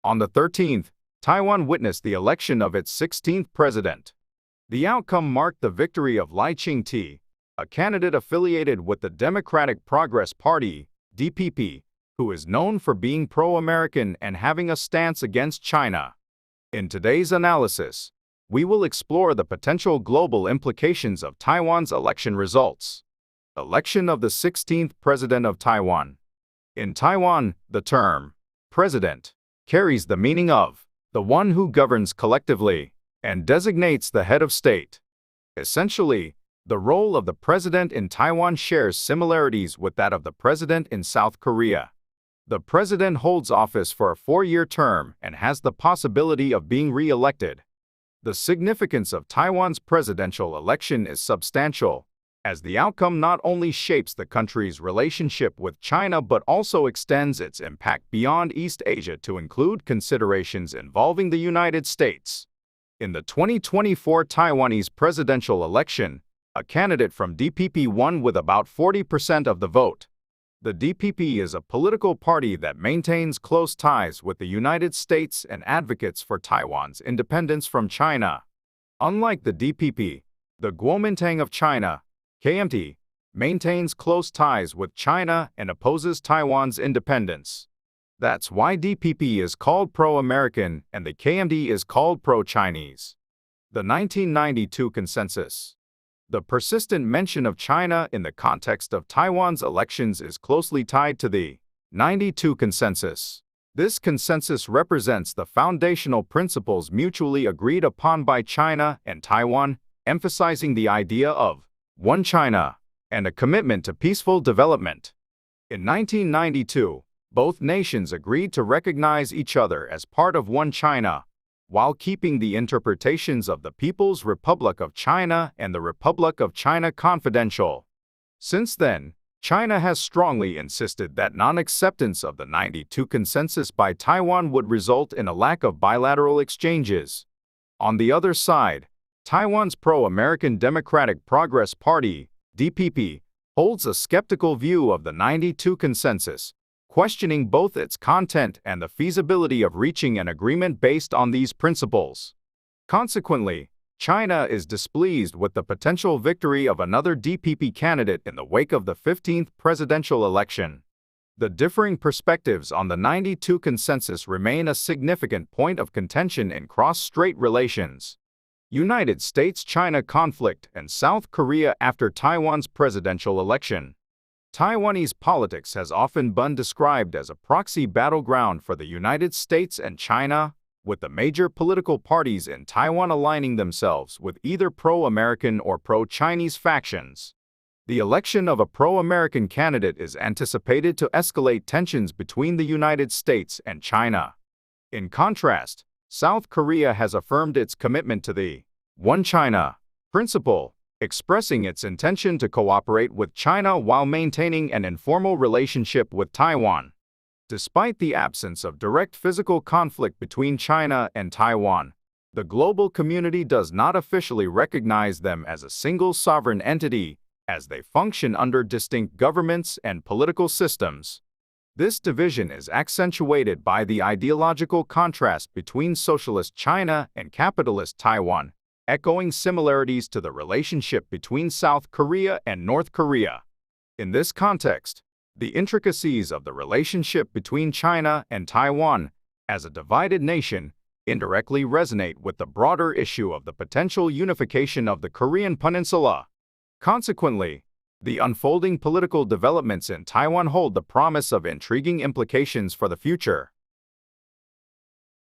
On the 13th, Taiwan witnessed the election of its 16th president. The outcome marked the victory of Lai Ching-te, a candidate affiliated with the Democratic Progress Party, DPP, who is known for being pro-American and having a stance against China. In today's analysis, we will explore the potential global implications of Taiwan's election results. Election of the 16th President of Taiwan. In Taiwan, the term president carries the meaning of the one who governs collectively and designates the head of state. Essentially, the role of the president in Taiwan shares similarities with that of the president in South Korea. The president holds office for a 4-year term and has the possibility of being re-elected. The significance of Taiwan's presidential election is substantial, as the outcome not only shapes the country's relationship with China but also extends its impact beyond East Asia to include considerations involving the United States. In the 2024 Taiwanese presidential election, a candidate from DPP won with about 40% of the vote. The DPP is a political party that maintains close ties with the United States and advocates for Taiwan's independence from China. Unlike the DPP, the Kuomintang of China, KMT, maintains close ties with China and opposes Taiwan's independence. That's why DPP is called pro-American and the KMT is called pro-Chinese. The 1992 Consensus. The persistent mention of China in the context of Taiwan's elections is closely tied to the 92 Consensus. This consensus represents the foundational principles mutually agreed upon by China and Taiwan, emphasizing the idea of one China and a commitment to peaceful development. In 1992, both nations agreed to recognize each other as part of one China, while keeping the interpretations of the People's Republic of China and the Republic of China confidential. Since then, China has strongly insisted that non-acceptance of the 92 Consensus by Taiwan would result in a lack of bilateral exchanges. On the other side, Taiwan's pro-American Democratic Progress Party, DPP, holds a skeptical view of the 92 Consensus, questioning both its content and the feasibility of reaching an agreement based on these principles. Consequently, China is displeased with the potential victory of another DPP candidate in the wake of the 15th presidential election. The differing perspectives on the 92 Consensus remain a significant point of contention in cross-strait relations. United States-China conflict and South Korea after Taiwan's presidential election. Taiwanese politics has often been described as a proxy battleground for the United States and China, with the major political parties in Taiwan aligning themselves with either pro-American or pro-Chinese factions. The election of a pro-American candidate is anticipated to escalate tensions between the United States and China. In contrast, South Korea has affirmed its commitment to the One China principle, expressing its intention to cooperate with China while maintaining an informal relationship with Taiwan. Despite the absence of direct physical conflict between China and Taiwan, the global community does not officially recognize them as a single sovereign entity, as they function under distinct governments and political systems. This division is accentuated by the ideological contrast between socialist China and capitalist Taiwan, echoing similarities to the relationship between South Korea and North Korea. In this context, the intricacies of the relationship between China and Taiwan, as a divided nation, indirectly resonate with the broader issue of the potential unification of the Korean Peninsula. Consequently, the unfolding political developments in Taiwan hold the promise of intriguing implications for the future.